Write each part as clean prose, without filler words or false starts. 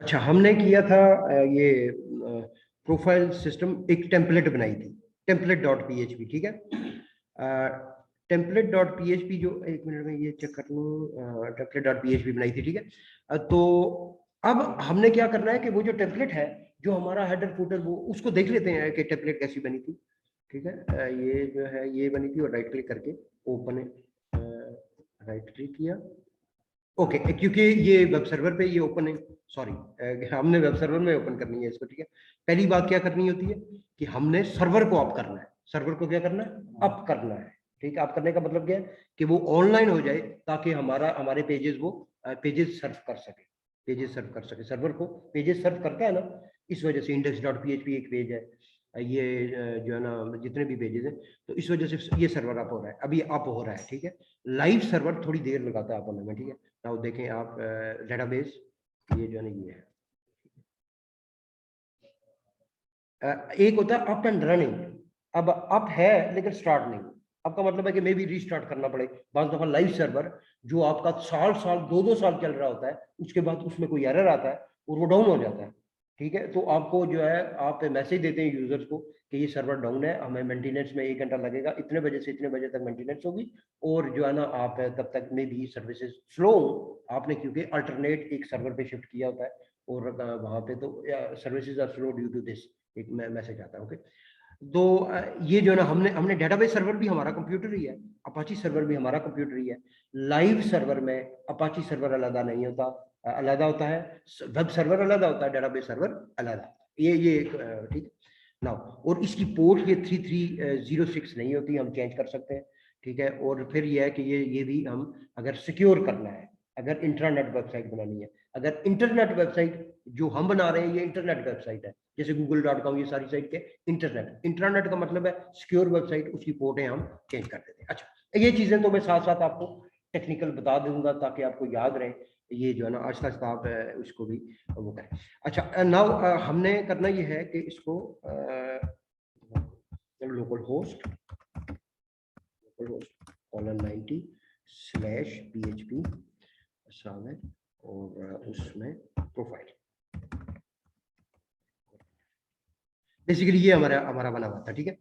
अच्छा, हमने किया था ये प्रोफाइल सिस्टम, एक टेम्पलेट बनाई थी, template dot P H P. ठीक है, template dot P H P जो, एक मिनट में ये चेक कर लूँ, template dot P H P बनाई थी। ठीक है, तो अब हमने क्या करना है कि वो जो टेम्पलेट है, जो हमारा हेडर फुटर, वो उसको देख लेते हैं कि टेम्पलेट कैसी बनी थी। ठीक है, ये जो है ये बनी थी, और राइट क्लिक करके ओपन है, राइट क्लिक किया, ओके, क्योंकि ये वेब सर्वर पे ये ओपन है, सॉरी, हमने वेब सर्वर में ओपन करनी है इसको। ठीक है, पहली बात क्या करनी होती है कि हमने सर्वर को अप करना है। सर्वर को क्या करना है? अप करना है। ठीक है, अप करने का मतलब क्या है कि वो ऑनलाइन हो जाए, ताकि हमारे पेजेस, वो पेजेस सर्व कर सके, पेजेस सर्व कर सके। सर्वर को पेजेस सर्व करता है ना, इस वजह से index dot P H P एक पेज है, ये जो है ना जितने भी पेजेस हैं, तो इस वजह से ये सर्वर अप हो रहा है, अभी अप हो रहा है। ठीक है, लाइव सर्वर थोड़ी देर लगाता है अप होने में। ठीक है, नाउ देखें आप डेटाबेस, ये जो है ना ये है, एक होता है अप एंड रनिंग। अब अप है लेकिन स्टार्ट नहीं। अब का मतलब है कि मे भी रीस्टार्ट करना पड़े। बाज़ दफा लाइव सर्वर जो आपका साल साल 2-2 साल चल रहा होता है, उसके बाद उसमें कोई एरर आता है और वो डाउन हो जाता है। ठीक है, तो आपको जो है, आप मैसेज देते हैं यूजर्स को कि ये सर्वर डाउन है, हमें मेंटेनेंस में 1 घंटा लगेगा, इतने बजे से इतने बजे तक मेंटेनेंस होगी, और जो है ना आप तब तक में भी सर्विसेज स्लो, आपने क्योंकि अल्टरनेट एक सर्वर पे शिफ्ट किया होता है, और वहां पे तो services are slow due to this, एक मैसेज आता है। ओके, तो ये जो है ना, हमने हमने डेटाबेस सर्वर भी हमारा कंप्यूटर ही है, अपाची सर्वर भी हमारा कंप्यूटर ही है। लाइव सर्वर में अपाची सर्वर अलग नहीं होता, अलग होता है, वेब सर्वर अलग होता है, डेटाबेस सर्वर अलग। ये ठीक है ना। और इसकी पोर्ट ये 3306 नहीं होती, हम चेंज कर सकते हैं। ठीक है, और फिर ये है कि ये भी हम, अगर सिक्योर करना है, अगर इंटरनेट वेबसाइट बनानी है, अगर इंटरनेट वेबसाइट जो हम बना रहे हैं ये इंटरनेट वेबसाइट है, जैसे google.com, ये सारी साइट के इंटरनेट, इंटरनेट का मतलब है सिक्योर वेबसाइट, उसकी पोर्टें हम चेंज कर देते हैं। अच्छा, ये चीजें तो मैं साथ साथ आपको टेक्निकल बता दूंगा, ताकि आपको याद रहे, ये जो है ना आहिस्ता आहिस्ता आप उसको भी वो करें। अच्छा, नाउ हमने करना ये है कि इसको लोकल होस्ट :90/php सामने, और उसमें प्रोफाइल, बेसिकली ये हमारा हमारा बना हुआ था। ठीक है,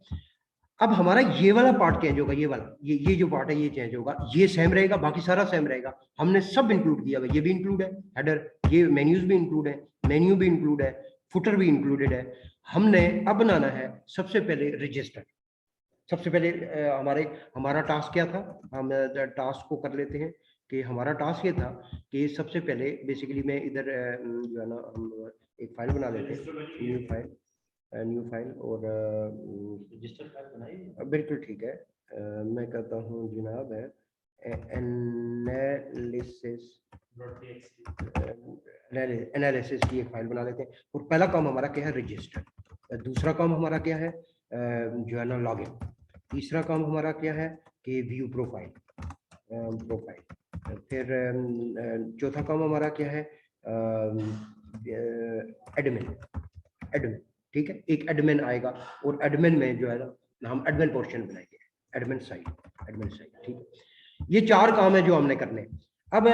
अब हमारा ये वाला पार्ट चेंज होगा, ये वाला, ये जो पार्ट है ये चेंज होगा, ये सेम रहेगा, बाकी सारा सेम रहेगा। हमने सब इंक्लूड किया हुआ, ये भी इंक्लूड है हेडर, ये मेन्यूज भी इंक्लूड है, मेन्यू भी इंक्लूड है, फुटर भी इंक्लूडेड है। हमने अब बनाना है सबसे पहले रजिस्टर। सबसे पहले हमारे हमारा टास्क क्या था, हम टास्क को कर लेते हैं कि हमारा टास्क ये था कि सबसे पहले बेसिकली मैं इधर जो है ना, हम एक फाइल बना लेते हैं, न्यू फाइल, और रजिस्टर फाइल बनाई, बिल्कुल ठीक है। मैं कहता हूँ जनाब है एनालिसिस, एनालिसिस की एक फाइल बना लेते हैं। और पहला काम हमारा क्या है? रजिस्टर। दूसरा काम हमारा क्या है? जो है ना लॉगिन। तीसरा काम हमारा क्या है कि व्यू प्रोफाइल, फिर चौथा काम हमारा क्या है? Admin, admin. ठीक है, एक एडमिन आएगा, और एडमिन में जो है ना हम एडमिन पोर्शन बनाएंगे, एडमिन साइट, एडमिन साइट। ठीक है, ये 4 काम है जो हमने करने। अब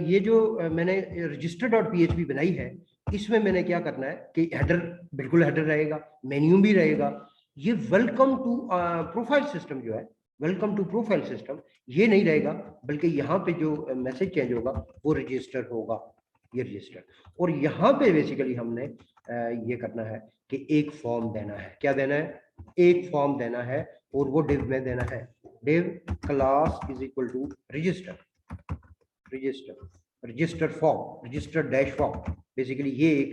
ये जो मैंने register dot P H P बनाई है, इसमें मैंने क्या करना है कि हेडर, बिल्कुल हेडर रहेगा, मेन्यू भी रहेगा। ये वेलकम टू प्रोफाइल सिस्टम जो है, वेलकम टू प्रोफाइल सिस्टम, ये नहीं रहेगा, बल्कि यहाँ पे जो मैसेज चेंज होगा वो रजिस्टर होगा, ये रजिस्टर। और यहाँ पे बेसिकली हमने ये करना है कि एक फॉर्म देना है। क्या देना है? एक फॉर्म देना है, और वो डिव में देना है, div class is equal to register, register register form, register dash form. Basically ये एक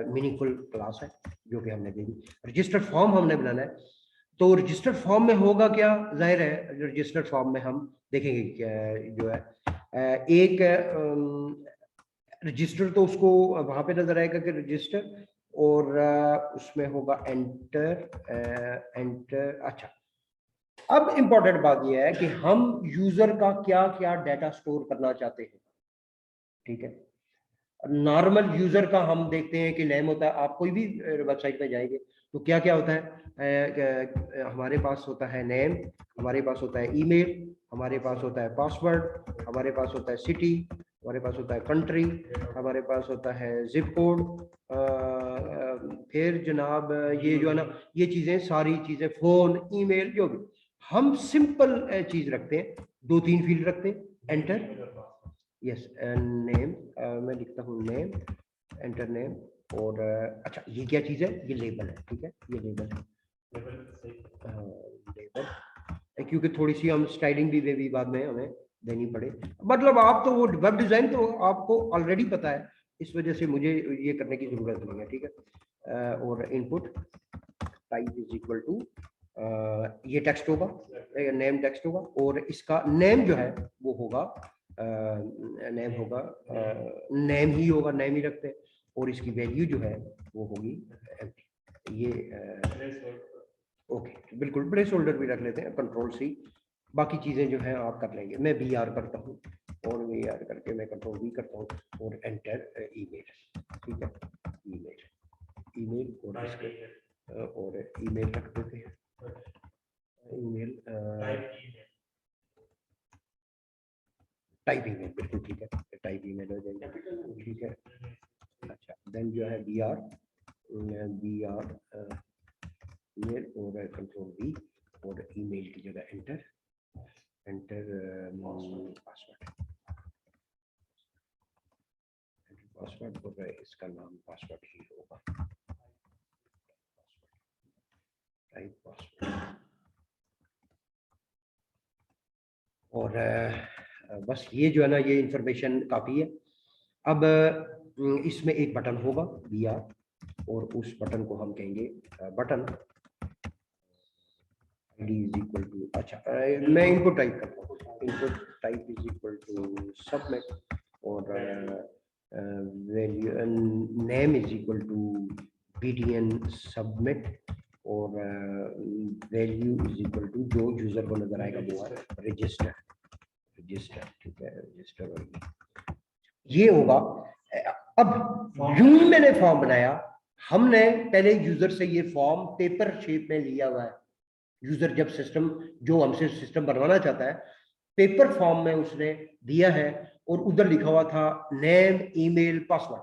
मीनिंगफुल क्लास है जो कि हमने दे दी। रजिस्टर फॉर्म हमने बनाना है, तो रजिस्टर फॉर्म में होगा क्या? जाहिर है रजिस्टर फॉर्म में हम देखेंगे जो है एक रजिस्टर, तो उसको वहां पे नजर आएगा कि रजिस्टर, और उसमें होगा एंटर, एंटर। अच्छा, अब इंपॉर्टेंट बात यह है कि हम यूजर का क्या क्या डाटा स्टोर करना चाहते हैं। ठीक है, नॉर्मल यूजर का हम देखते हैं कि नेम होता है, आप कोई भी वेबसाइट पे जाएंगे तो क्या क्या होता है, हमारे पास होता है नेम, हमारे पास होता है ईमेल, हमारे पास होता है पासवर्ड, हमारे पास होता है सिटी, हमारे पास होता है कंट्री, हमारे पास होता है जिप कोड, फिर जनाब ये जो है ना ये चीज़ें सारी चीज़ें, फ़ोन, ईमेल, जो भी हम सिंपल चीज़ रखते हैं, 2-3 फील्ड रखते हैं, एंटर, यस, नेम, मैं लिखता हूँ नेम, एंटर नेम, और अच्छा ये क्या चीज़ है, ये लेबल है, ठीक है, ये लेबल है, लेबल, क्योंकि थोड़ी सी हम स्टाइलिंग भी बाद में हमें देनी पड़े, मतलब आप तो वो वेब डिज़ाइन तो आपको ऑलरेडी पता है, इस वजह से मुझे ये करने की ज़रूरत नहीं है, ठीक है। और input type is equal to, ये टेक्स्ट होगा, नेम टेक्स्ट होगा, और इसका नेम जो है वो होगा, नेम होगा, नेम ही होगा, नेम ही रखते हैं, और इसकी वैल्यू जो है वो होगी ये, ओके, बिल्कुल प्लेस होल्डर भी रख लेते हैं, कंट्रोल सी, बाकी चीज़ें जो है आप कर लेंगे, मैं वी आर करता हूँ, और वी आर करके मैं कंट्रोल वी करता हूँ, और एंटर ईमेल, ठीक है, ईमेल, ईमेल, और इसके और ईमेल रख देते हैं, ईमेल, टाइप ईमेल, बिल्कुल ठीक है, टाइप ईमेल हो जाएगा, ठीक है। अच्छा, देन जो है वी आर ईमेल, और कंट्रोल वी, और ईमेल की जगह एंटर, पासवर्ड, और इसका नाम पासवर्ड ही होगा, टाइप पासवर्ड, और बस ये जो है ना ये इंफॉर्मेशन काफ़ी है। अब इसमें एक बटन होगा वी आर, और उस बटन को हम कहेंगे button id is equal to, अच्छा मैं इनपुट टाइप करता हूँ, input type is equal to submit, और value name is equal to bdn submit, और वैल्यू इज इक्वल टू जो यूजर को नजर आएगा वो है रजिस्टर, ठीक है, रजिस्टर, ये होगा। अब यूं ही मैंने फॉर्म बनाया, हमने पहले यूजर से ये फॉर्म पेपर शेप में लिया हुआ है, यूजर जब सिस्टम जो हमसे सिस्टम बनवाना चाहता है, पेपर फॉर्म में उसने दिया है, और उधर लिखा हुआ था नेम, ईमेल, पासवर्ड,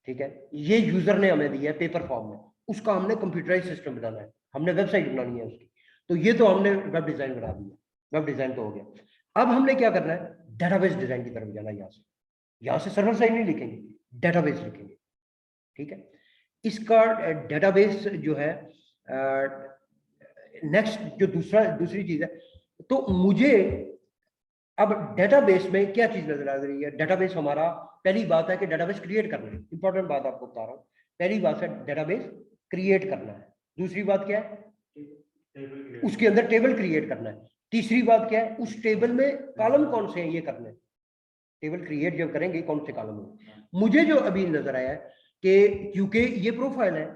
ठीक है, ये यूजर ने हमें दिया है पेपर फॉर्म में, उसका हमने कंप्यूटराइज सिस्टम बनाना है, हमने वेबसाइट बनानी है उसकी, तो ये तो हमने वेब डिजाइन बना दिया, वेब डिजाइन तो हो गया। अब हमने क्या करना है, डेटाबेस डिजाइन की तरफ जाना है, यहाँ से सर्वर साइड नहीं लिखेंगे, डेटाबेस लिखेंगे, ठीक है। इसका डेटाबेस जो है नेक्स्ट जो दूसरी चीज है, तो मुझे अब डेटाबेस में क्या चीज नजर आ रही है, डेटाबेस हमारा, पहली बात है कि डेटाबेस क्रिएट करना है, इंपॉर्टेंट बात आपको बता रहा हूँ, पहली बात है डेटाबेस क्रिएट करना है, दूसरी बात क्या है, उसके अंदर टेबल क्रिएट करना है, तीसरी बात क्या है, उस टेबल में कॉलम कौन से हैं ये करना है, टेबल क्रिएट जब करेंगे कौन से कॉलम में, मुझे जो अभी नजर आया है कि क्योंकि ये प्रोफाइल है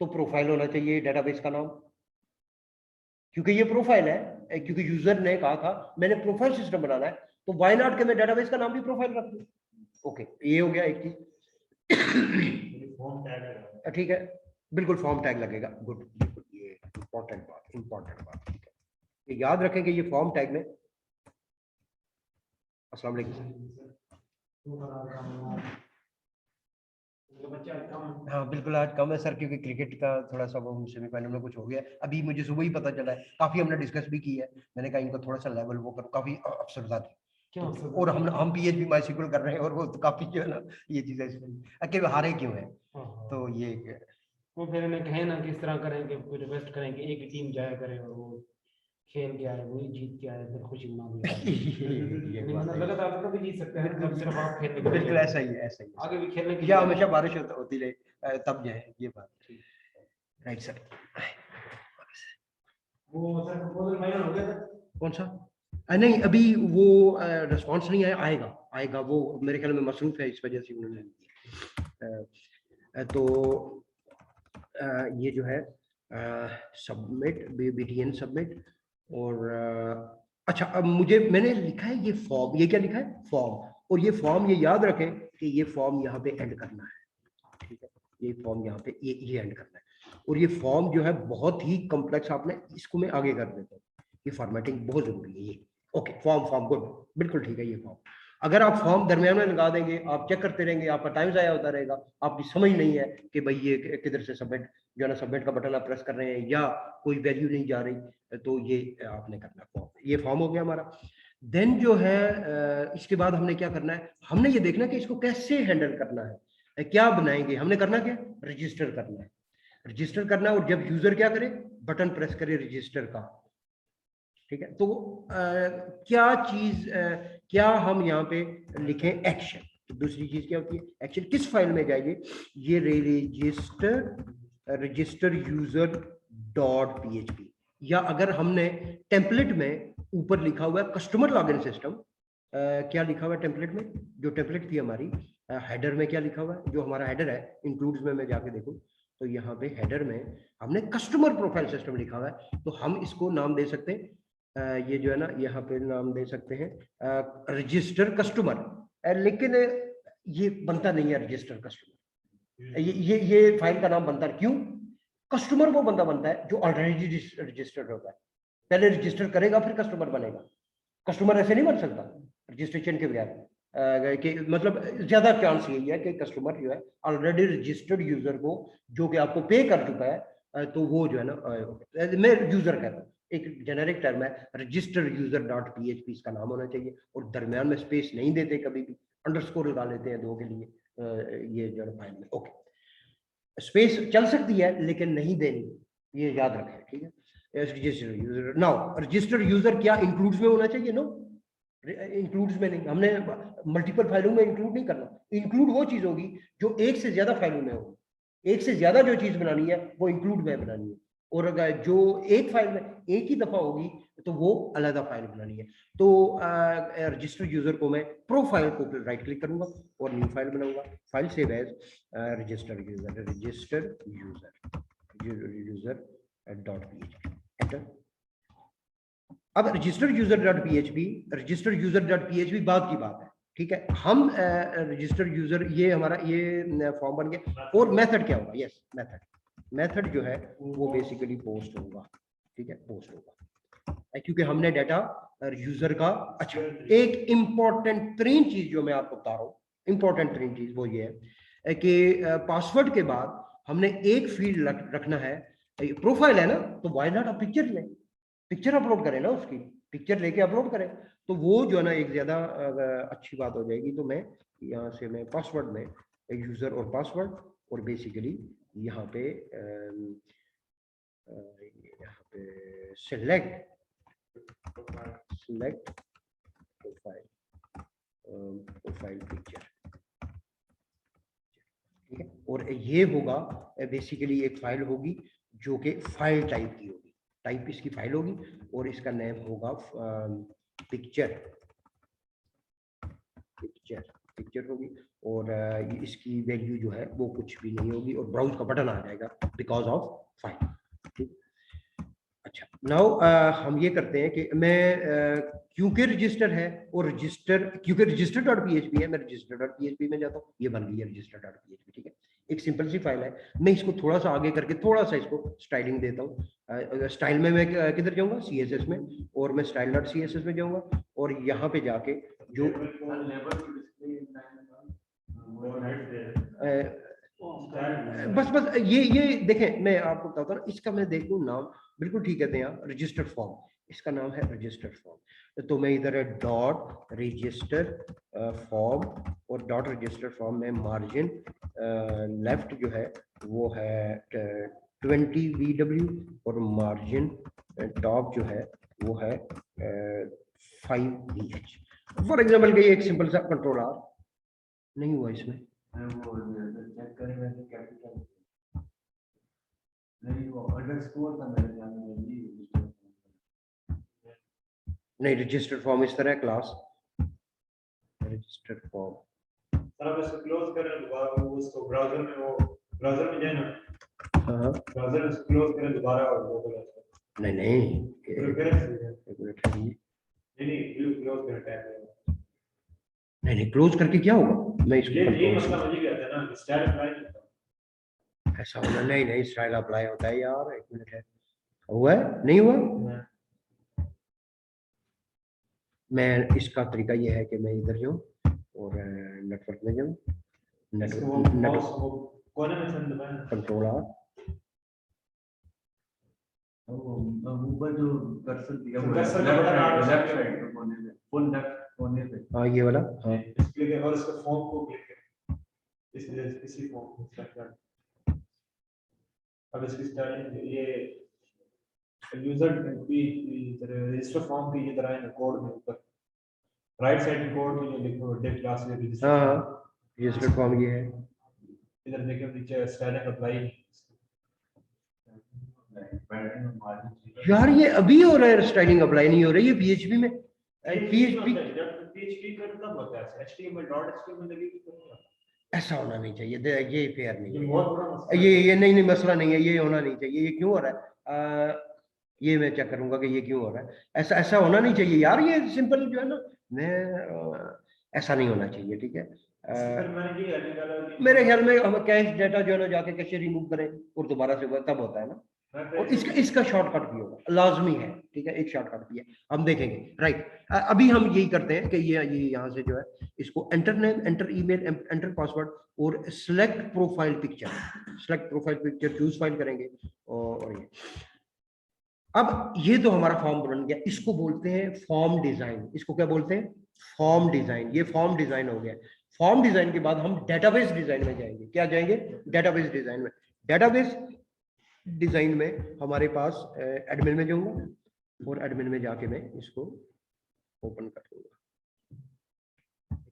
तो प्रोफाइल होना चाहिए डेटाबेस का नाम, क्योंकि ये प्रोफाइल है, क्योंकि यूजर ने कहा था मैंने प्रोफाइल सिस्टम बनाना है, तो वाई नॉट के मैं डेटाबेस का नाम भी प्रोफाइल रख दूं, ओके, ये हो गया एक चीज। ठीक है, बिल्कुल फॉर्म टैग लगेगा, गुड, बिल्कुल ये इंपॉर्टेंट बात, ठीक है, ये याद रखें कि ये फॉर्म टैग में, अस्सलाम वालेकुम, हाँ बिल्कुल आज कम है सर, क्योंकि क्रिकेट का थोड़ा सा वो सेमीफाइनल में कुछ हो गया, अभी मुझे सुबह ही पता चला है, काफी हमने डिस्कस भी की है, मैंने कहा इनको थोड़ा सा लेवल वो करो, काफी अफसरदा थी, तो, और हम PHP माइसिक्वल कर रहे हैं, और वो तो काफी जो है ना ये चीजें इसमें हारे क्यों है, तो ये वो फिर इन्हें कहे ना किस तरह करें कि रिक्वेस्ट करें कि एक टीम जाया करे और वो खेल के आए, वही जीत के आए, फिर खुशी मना ली, लगातार कभी जीत सकते हैं, जब सिर्फ आप खेलने के, बिल्कुल ऐसा ही है, आगे भी खेलने की, या हमेशा बारिश होती रहे तब जो है ये बात, राइट सर। वो सर प्रपोजल फाइनल हो गया था, कौन सा, नहीं अभी वो रिस्पांस नहीं आया, आएगा वो मेरे ख्याल में मसरूफ है, इस वजह से उन्होंने तो ये जो है सबमिट, BDN सबमिट, और अच्छा अब मैंने लिखा है ये फॉर्म, ये क्या लिखा है फॉर्म, और ये फॉर्म ये याद रखें कि ये फॉर्म यहाँ पे एंड करना है, ठीक है, ये फॉर्म यहाँ पे ये एंड करना है, और ये फॉर्म जो है बहुत ही कॉम्प्लेक्स, आपने इसको मैं आगे कर देता हूँ, ये फॉर्मेटिंग बहुत जरूरी है ये, ओके, फॉर्म गुड, बिल्कुल ठीक है ये फॉर्म, अगर आप फॉर्म दरमियान में लगा देंगे, आप चेक करते रहेंगे, आपका टाइम ज़ाया होता रहेगा, आपकी समझ नहीं है कि भाई ये किधर से सबमिट जो है ना सबमिट का बटन आप प्रेस कर रहे हैं या कोई वैल्यू नहीं जा रही, तो ये आपने करना फॉर्म। ये फॉर्म हो गया हमारा। देन जो है इसके बाद हमने क्या करना है, हमने ये देखना कि इसको कैसे हैंडल करना है, क्या बनाएंगे, हमने करना क्या, रजिस्टर करना है, रजिस्टर करना है। और जब यूजर क्या करे, बटन प्रेस करे रजिस्टर का, ठीक है। तो क्या चीज क्या हम यहाँ पे लिखें, एक्शन। तो दूसरी चीज क्या होती है, एक्शन किस फाइल में जाइए, ये रजिस्टर यूजर डॉट पीएचपी, या अगर हमने टेम्पलेट में ऊपर लिखा हुआ है कस्टमर लॉगिन सिस्टम, क्या लिखा हुआ है टेम्पलेट में, जो टेम्पलेट थी हमारी हेडर में क्या लिखा हुआ है, जो हमारा हेडर है इंक्लूड्स में मैं जाके देखूं तो यहाँ पे हेडर में हमने कस्टमर प्रोफाइल सिस्टम लिखा हुआ है। तो हम इसको नाम दे सकते हैं ये जो है ना यहाँ पे नाम दे सकते हैं रजिस्टर कस्टमर, लेकिन ये बनता नहीं है रजिस्टर कस्टमर, ये फाइल का नाम बनता है, क्यों, कस्टमर वो बंदा बनता है जो ऑलरेडी रजिस्टर्ड होता है, पहले रजिस्टर करेगा फिर कस्टमर बनेगा, कस्टमर ऐसे नहीं बन सकता रजिस्ट्रेशन के बगैर। कि मतलब ज्यादा चांस यही है कि कस्टमर जो है ऑलरेडी रजिस्टर्ड यूजर को जो कि आपको पे कर चुका है तो वो जो है ना मैं यूजर कहता हूँ, एक जेनेरिक टर्म है, रजिस्टर्ड यूजर डॉट पीएचपी इसका नाम होना चाहिए, और दरमियान में स्पेस नहीं देते, कभी भी अंडरस्कोर लगा लेते हैं 2 के लिए ये जो फाइल में, ओके स्पेस चल सकती है लेकिन नहीं देनी, ये याद रखें, ठीक है। Registered user, now registered user क्या इंक्लूड्स में होना चाहिए, नो इंक्लूड्स में नहीं, हमने मल्टीपल फाइलों में इंक्लूड नहीं करना, इंक्लूड वो चीज होगी जो एक से ज्यादा फाइलों में होगी, एक से ज्यादा जो चीज बनानी है वो इंक्लूड में बनानी है, और अगर जो एक फाइल में एक ही दफा होगी तो वो अलग फाइल बनानी है। तो रजिस्टर्ड यूजर को मैं प्रोफाइल को राइट क्लिक करूंगा और न्यू फाइल बनाऊंगा, file save as registered user dot PHP, enter. अब रजिस्टर्ड यूजर डॉट पीएचपी बाद की बात है, ठीक है। हम रजिस्टर्ड यूजर ये हमारा ये फॉर्म बन गया, और मेथड क्या होगा, यस मेथड जो है वो बेसिकली पोस्ट होगा, ठीक है, पोस्ट होगा, क्योंकि हमने डाटा यूजर का। अच्छा, एक इंपॉर्टेंट तरीन चीज जो मैं आपको बता रहा हूँ, इंपॉर्टेंट तरीन चीज वो ये है कि पासवर्ड के बाद हमने एक फील्ड रखना है, प्रोफाइल है ना, तो व्हाई नॉट आप पिक्चर लें, पिक्चर अपलोड करें ना, उसकी पिक्चर लेके अपलोड करें, तो वो जो है ना एक ज्यादा अच्छी बात हो जाएगी। तो मैं यहाँ से मैं पासवर्ड में यूजर और पासवर्ड, और बेसिकली यहाँ पे सेलेक्ट प्रोफाइल पिक्चर, ठीक है। और ये होगा बेसिकली एक फाइल होगी जो कि फाइल टाइप की होगी, टाइप इसकी फाइल होगी, और इसका नेम होगा पिक्चर होगी, और इसकी वैल्यू जो है वो कुछ भी नहीं होगी, और ब्राउज का बटन आ जाएगा बिकॉज ऑफ फाइल, ठीक। अच्छा, नाउ हम ये करते हैं कि मैं क्योंकि रजिस्टर है और क्योंकि रजिस्टर डॉट पीएचपी है, मैं रजिस्टर डॉट पीएचपी में जाता हूँ, ये बन गई है रजिस्टर डॉट पीएचपी, ठीक है। एक सिंपल सी फाइल है, मैं इसको थोड़ा सा आगे करके थोड़ा सा इसको स्टाइलिंग देता हूँ। स्टाइल में मैं किधर जाऊंगा, सीएसएस में, और मैं स्टाइल डॉट सीएसएस में जाऊंगा, और यहाँ पे जाके जो बस ये देखें, मैं आपको बताता हूँ, इसका मैं देखूँ नाम बिल्कुल ठीक कहते हैं आप, रजिस्टर्ड फॉर्म, इसका नाम है रजिस्टर्ड फॉर्म। तो मैं इधर है डॉट रजिस्टर फॉर्म, और डॉट रजिस्टर फॉर्म में मार्जिन लेफ्ट जो है वो है 20 VW, और मार्जिन टॉप जो है वो है 5 VH। फॉर एग्जाम्पल के एक सिंपल सा कंट्रोल आर नहीं हुआ इसमें, चेक करेंगे कि कैपिटल नहीं वो अंडरस्कोर का मेरे ध्यान में नहीं रजिस्टर्ड फॉर्म इस तरह क्लास रजिस्टर्ड फॉर्म, सर आप इसको क्लोज करें दोबारा, वो उसको ब्राउज़र में, वो ब्राउज़र में जाए ना, हाँ ब्राउज़र इसको क्लोज करें दोबारा, और वो बोला नहीं एक मिनट नहीं नहीं क्लोज करें टैब नहीं क्लोज करके क्या होगा, मैं इसको ये मसला मुझे भी आता है ना, स्टाइल अप्लाई नहीं होता ऐसा होना, नहीं स्टाइल अप्लाई होता है यार, एक मिनट है, हुआ है नहीं हुआ, मैं इसका तरीका ये है कि मैं इधर जाऊँ और नेटवर्क में जाऊँ, इसको वो नेटवर्क माउस वो कोने में से दबाना। कंट्रोल आर, ऊपर जो कर्सर दिया हुआ कर्सर है का बटन लेफ्ट आप- साइड पे कोने पे, फुल लेफ्ट कोने पे। हाँ ये वाला, हाँ इस क्लिक है और इसका फॉर्म को क्लिक करें, इसी फॉर्म को सेलेक्ट कर। अब इसकी स्टार्टिंग ये यूजर भी रजिस्टर फॉर्म की ये तरह है कोड में ऊपर राइट साइड कोड में ये लिखो डेट क्लास में रजिस्टर हाँ फॉर्म। हाँ रजिस्टर्ड फॉर्म ये है। इधर देखिए नीचे स्टाइल अप्लाई। पैटर्न और मार्जिन यार ये अभी हो रहा है, स्टाइलिंग अप्लाई नहीं हो रही है पीएचपी में। पीएचपी जब पीएचपी का तब होता है एचटीएमएल डॉट एचटीएमएल लगी तो ऐसा होना नहीं चाहिए, ये फेयर नहीं ये है, बहुत बड़ा मसला ये नहीं मसला नहीं है, ये होना नहीं चाहिए। ये क्यों हो रहा है? ये मैं चेक करूंगा कि ये क्यों हो रहा है। ऐसा ऐसा होना नहीं चाहिए यार, ये सिंपल जो है ना, मैं ऐसा नहीं होना चाहिए, ठीक है। फिर मैंने ये निकाला मेरे ख्याल में हम कैश डाटा जो है ना जाके कैसे रिमूव करें और दोबारा से तब होता है ना। और इसका शॉर्टकट भी होगा, लाजमी है, ठीक है, एक शॉर्टकट भी है, हम देखेंगे। राइट, अभी हम यही करते हैं कि ये यहाँ से जो है इसको enter name, enter email, enter password और select profile picture choose file करेंगे। और ये अब ये तो हमारा फॉर्म बन गया, इसको बोलते हैं फॉर्म डिजाइन। इसको क्या बोलते हैं? Form design. ये फॉर्म डिजाइन हो गया। फॉर्म डिजाइन के बाद हम डेटाबेस डिजाइन में जाएंगे। क्या जाएंगे? डेटाबेस डिजाइन में। डेटाबेस डिजाइन में हमारे पास एडमिन में जाऊंगा और एडमिन में जाके मैं इसको ओपन कर दूंगा,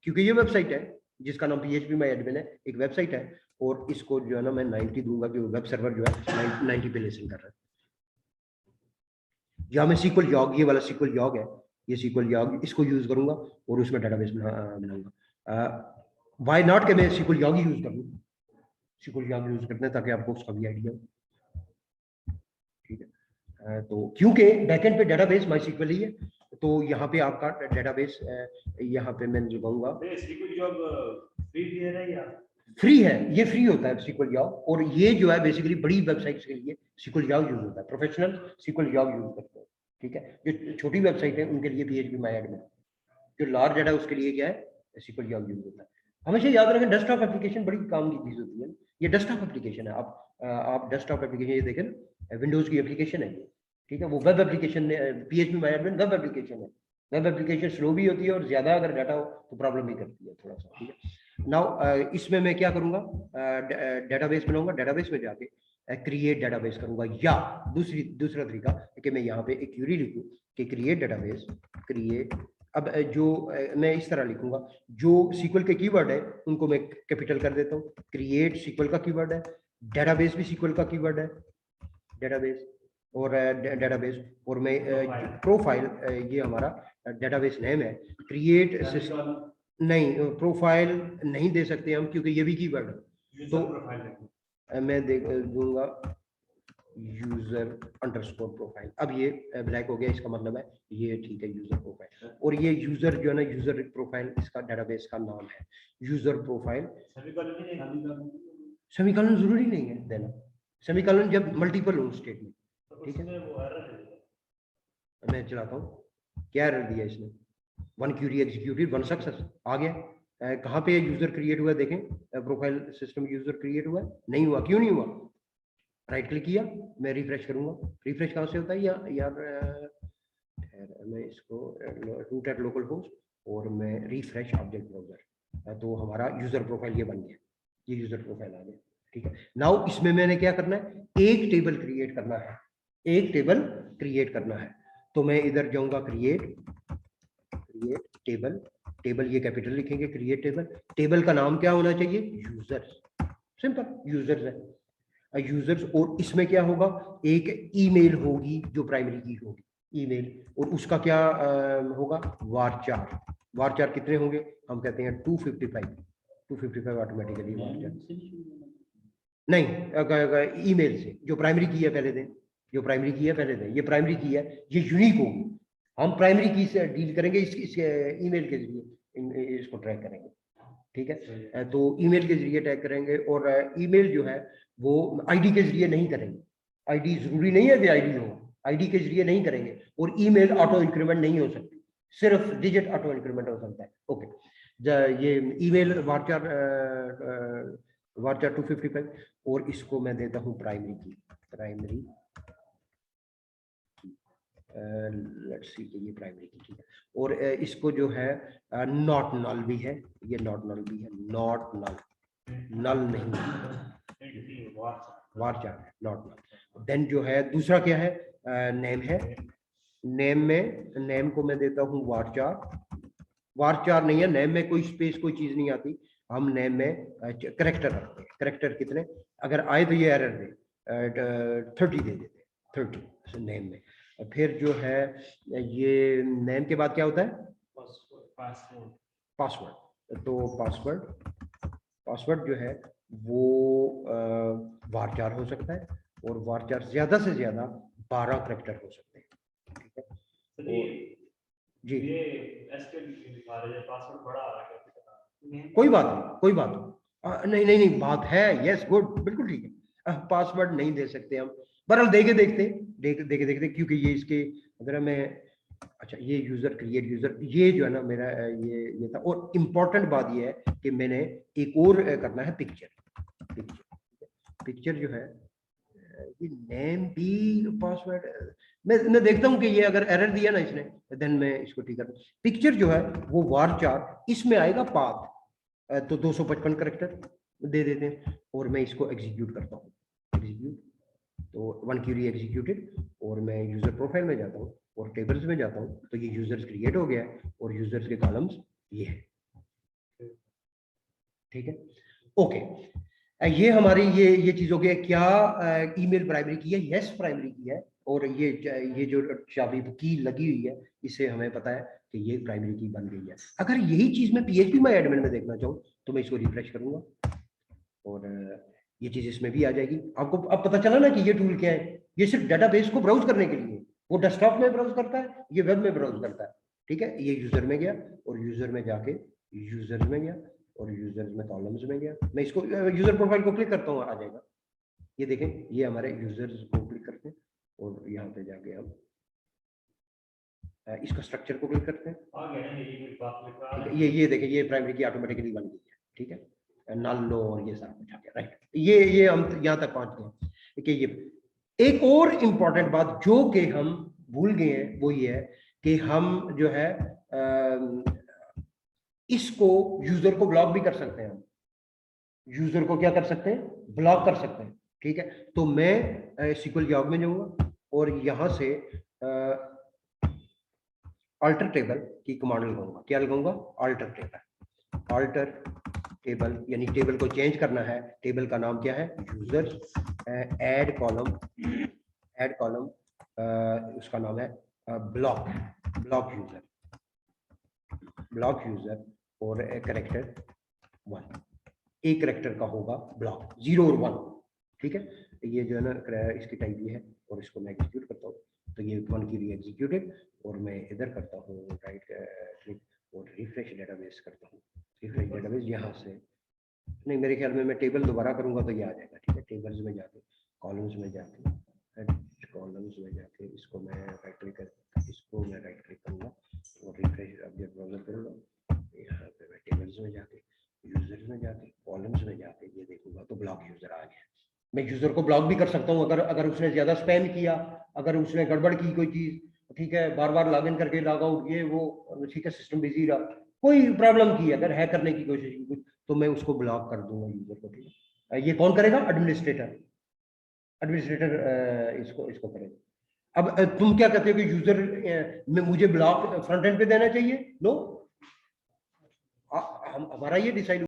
क्योंकि ये वेबसाइट है जिसका नाम PHP माई एडमिन है, एक वेबसाइट है। और इसको जो है ना मैं 90 दूंगा कि वेब सर्वर जो है 90 पे लिसन कर रहा है। जहाँ मैं SQL जॉग, ये वाला SQL जॉग है, ये SQL जॉग इसको यूज करूंगा और उसमें डेटाबेस बनाऊंगा। व्हाई नॉट कि मैं SQL जॉग यूज कर लूँ, SQL जॉग यूज करते हैं ताकि आपको उसका भी आइडिया हो, ठीक है। तो क्योंकि बैकएंड पे डेटाबेस MySQL ही है, तो यहाँ पे आपका डेटाबेस यहाँ पे मैं लगाऊंगा। SQL जॉब फ्री है ना या फ्री है? ये फ्री होता है SQL जॉब, और ये जो है बेसिकली बड़ी वेबसाइट्स के लिए SQL जॉब यूज होता है, प्रोफेशनल SQL जॉब यूज करते हैं, ठीक है। जो छोटी वेबसाइट है उनके लिए PHP माई एडमिन, जो लार्ज डाटा उसके लिए क्या है? SQL जॉब यूज होता है। हमेशा याद रखें डेस्कटॉप एप्लीकेशन बड़ी काम की चीज होती है। ये डेस्कटॉप एप्लीकेशन है, आप डेस्कटॉप एप्लीकेशन ये देखें ना, विंडोज की एप्लीकेशन है ये, ठीक है। वो वेब एप्लीकेशन PHP माई एडमिन वेब एप्लीकेशन है। वेब एप्लीकेशन स्लो भी होती है और ज्यादा अगर डाटा हो तो प्रॉब्लम भी करती है थोड़ा सा, ठीक है। नाउ इसमें मैं क्या करूंगा? डेटाबेस बनाऊंगा, डेटाबेस में जाके क्रिएट डेटाबेस करूंगा, या दूसरा तरीका कि मैं यहाँ पे एक क्वेरी लिखूं कि क्रिएट डेटाबेस, क्रिएट। अब जो मैं इस तरह लिखूंगा, जो SQL के कीवर्ड है उनको मैं कैपिटल कर देता हूँ। क्रिएट SQL का कीवर्ड है, डेटाबेस भी SQL का कीवर्ड है, डेटाबेस और डेटाबेस, और मैं प्रोफाइल, ये हमारा डेटाबेस नेम है। क्रिएट नहीं, प्रोफाइल नहीं दे सकते हम क्योंकि ये भी कीवर्ड है। तो मैं दूंगा यूजर अंडरस्कोर प्रोफाइल। अब ये ब्लैक हो गया, इसका मतलब है ये ठीक है यूजर प्रोफाइल। और ये यूजर जो है ना, यूजर प्रोफाइल इसका डेटाबेस का नाम है, यूजर प्रोफाइल। सेमीकोलन जरूरी नहीं है देना, सेमीकोलन जब मल्टीपल हो स्टेटमेंट, ठीक है। मैं चलाता हूँ, क्या एरर दिया इसने? 1 क्यूरी एग्जीक्यूटेड, 1 सक्सेस आ गया। कहाँ पे यूजर क्रिएट हुआ देखें, प्रोफाइल सिस्टम यूजर क्रिएट हुआ, नहीं हुआ। क्यों नहीं हुआ? राइट क्लिक किया, मैं रिफ्रेश करूंगा। रिफ्रेश कहाँ से होता है यार? मैं इसको रूट एट लोकल होस्ट और मैं रिफ्रेश ऑब्जेक्ट ब्राउजर, तो हमारा यूजर प्रोफाइल ये बन गया, ये यूजर प्रोफाइल आ गया, ठीक है। नाउ इसमें मैंने क्या करना है? एक टेबल क्रिएट करना है, एक टेबल क्रिएट करना है। तो मैं इधर जाऊंगा, क्रिएट टेबल, टेबल ये कैपिटल लिखेंगे, क्रिएट टेबल। टेबल का नाम क्या होना चाहिए? यूजर्स, सिंपल यूजर्स है, यूजर्स। और इसमें क्या होगा? एक ईमेल होगी जो प्राइमरी की होगी, ईमेल। और उसका क्या होगा? वारचार। वारचार कितने होंगे? हम कहते हैं 255 ऑटोमेटिकली वारचार नहीं, ईमेल से जो प्राइमरी की है पहले दें, जो प्राइमरी की है पहले दें। ये प्राइमरी की है, ये यूनिक होगी। हम प्राइमरी की से डील करेंगे इस ईमेल के जरिए इसको ट्रैक करेंगे, ठीक है। तो ईमेल के जरिए टैग करेंगे, और ईमेल जो है वो आईडी के जरिए नहीं करेंगे। आईडी जरूरी नहीं है कि आईडी हो, आईडी के जरिए नहीं करेंगे। और ईमेल ऑटो इंक्रीमेंट नहीं हो सकती, सिर्फ डिजिट ऑटो इंक्रीमेंट हो सकता है। ओके, ये ईमेल वार्चार 255 और इसको मैं देता हूँ प्राइमरी की, लेट्स सी कि ये प्राइमरी की, ठीक है। और इसको जो है नॉट नल भी है, ये नॉट नल भी है, नॉट नल, नल नहीं है, वार्चार है, नॉट नल। देन जो है दूसरा क्या है, नेम है, नेम में, नेम को मैं देता हूँ वार्चार नहीं है, नेम में कोई स्पेस कोई चीज नहीं आती, हम नेम में करेक्टर रखते हैं। करेक्टर कितने अगर आए तो ये एरर दे, 30 दे देते, 30 नेम में। फिर जो है ये नेम के बाद क्या होता है, पासवर्ड। तो पासवर्ड जो है वो वार्चार हो सकता है, और वार्चार ज्यादा से ज्यादा 12 करेक्टर हो सकते हैं, ठीक है। जी ये एसक्यूएल की दिखा रहे हैं, पासवर्ड बड़ा आ रहा है, कोई बात नहीं, नहीं बात है, यस गुड, बिल्कुल ठीक है। पासवर्ड नहीं दे सकते हम, बहरहाल देखते क्योंकि ये इसके अगर मैं, अच्छा ये यूजर क्रिएट यूजर, ये जो है ना मेरा ये था। और इम्पोर्टेंट बात ये है कि मैंने एक और करना है, पिक्चर जो है, ये नेम भी पासवर्ड, मैं देखता हूँ कि ये अगर एरर दिया ना इसने, देन मैं इसको ठीक कर। पिक्चर जो है वो वार्चार, इसमें आएगा पाथ, तो 255 करेक्टर दे देते हैं, और मैं इसको एग्जीक्यूट करता हूँ, एग्जीक्यूट, तो 1 क्यूरी एग्जीक्यूटेड, और मैं यूजर प्रोफाइल में जाता हूँ और टेबल्स में जाता हूँ, तो ये यूजर्स क्रिएट हो गया है, और यूजर्स के कॉलम्स ये है, ठीक है। ओके, ये हमारी ये चीज हो गया। क्या ईमेल प्राइमरी की है? यस प्राइमरी की है, और ये जो चाबी की लगी हुई है, इससे हमें पता है कि ये प्राइमरी की बन गई है। अगर यही चीज मैं PHP माय एडमिन में देखना चाहूँ तो मैं इसको रिफ्रेश करूंगा, और ये चीज इसमें भी आ जाएगी। आपको अब पता चला ना कि ये टूल क्या है, ये सिर्फ डेटाबेस को ब्राउज करने के लिए, वो डेस्कटॉप में ब्राउज करता है, ये वेब में ब्राउज करता है, ठीक है। ये यूजर में गया, और यूजर में जाके यूजर्स में गया, और यूजर्स में कॉलम्स में गया। मैं इसको यूजर प्रोफाइल को क्लिक करता हूँ, आ जाएगा। ये देखें, ये हमारे यूजर्स को क्लिक करते हैं, और यहाँ पे जाके हम इसका स्ट्रक्चर को क्लिक करते हैं, आ गया ना ये बात लिखा, ये देखें, ये प्राइमरी की ऑटोमेटिकली बन गई है, ठीक है। नल लो और ये सारा कुछ आ गया, राइट। ये हम यहाँ तक पहुंच गए कि ये एक और इम्पॉर्टेंट बात जो कि हम भूल गए हैं, वो ये है कि हम जो है इसको यूजर को ब्लॉक भी कर सकते हैं। हम यूजर को क्या कर सकते हैं? ब्लॉक कर सकते हैं, ठीक है। तो मैं SQL जॉब में जाऊंगा, और यहाँ से अल्टर टेबल की कमांड लगाऊंगा। क्या लगाऊंगा? अल्टर टेबल, यानी टेबल को चेंज करना है। टेबल का नाम क्या है? यूजर्स। ऐड कॉलम, उसका नाम है ब्लॉक यूजर, और करेक्टर 1, एक करेक्टर का होगा ब्लॉक, 0 और 1, ठीक है। ये जो है ना इसकी टाइप ये है, और इसको मैं एग्जीक्यूट करता हूँ, तो ये 1 की एग्जीक्यूटेड, और मैं इधर करता हूँ राइट क्लिक और रिफ्रेश डेटाबेस करता हूँ। रिफ्रेश डेटाबेस यहाँ से नहीं, मेरे ख्याल में मैं टेबल दोबारा करूंगा तो ये आ जाएगा, ठीक है। टेबल्स में जाके, कॉलम्स में जाके, इसको मैं राइट क्लिक करूंगा और रिफ्रेश अपडेट ब्राउजर करूंगा। यहाँ पे मैं टेबल्स में जाके, यूजर्स में जाके, कॉलम्स में जाके ये देखूंगा तो ब्लॉक यूजर आ गया। मैं यूजर को ब्लॉक भी कर सकता हूँ अगर उसने ज्यादा स्पैम किया, अगर उसने गड़बड़ की कोई चीज, ठीक है, बार बार लॉग इन करके लॉग आउट, ये वो, ठीक है, सिस्टम बिजी रहा, कोई प्रॉब्लम की, अगर हैक करने की कोशिश की, तो मैं उसको ब्लॉक कर दूंगा यूजर को, ठीक है। ये कौन करेगा? एडमिनिस्ट्रेटर इसको करेगा। अब तुम क्या कहते हो कि यूजर में मुझे ब्लॉक फ्रंट एंड पे देना चाहिए? नो, हमारा ये डिसाइड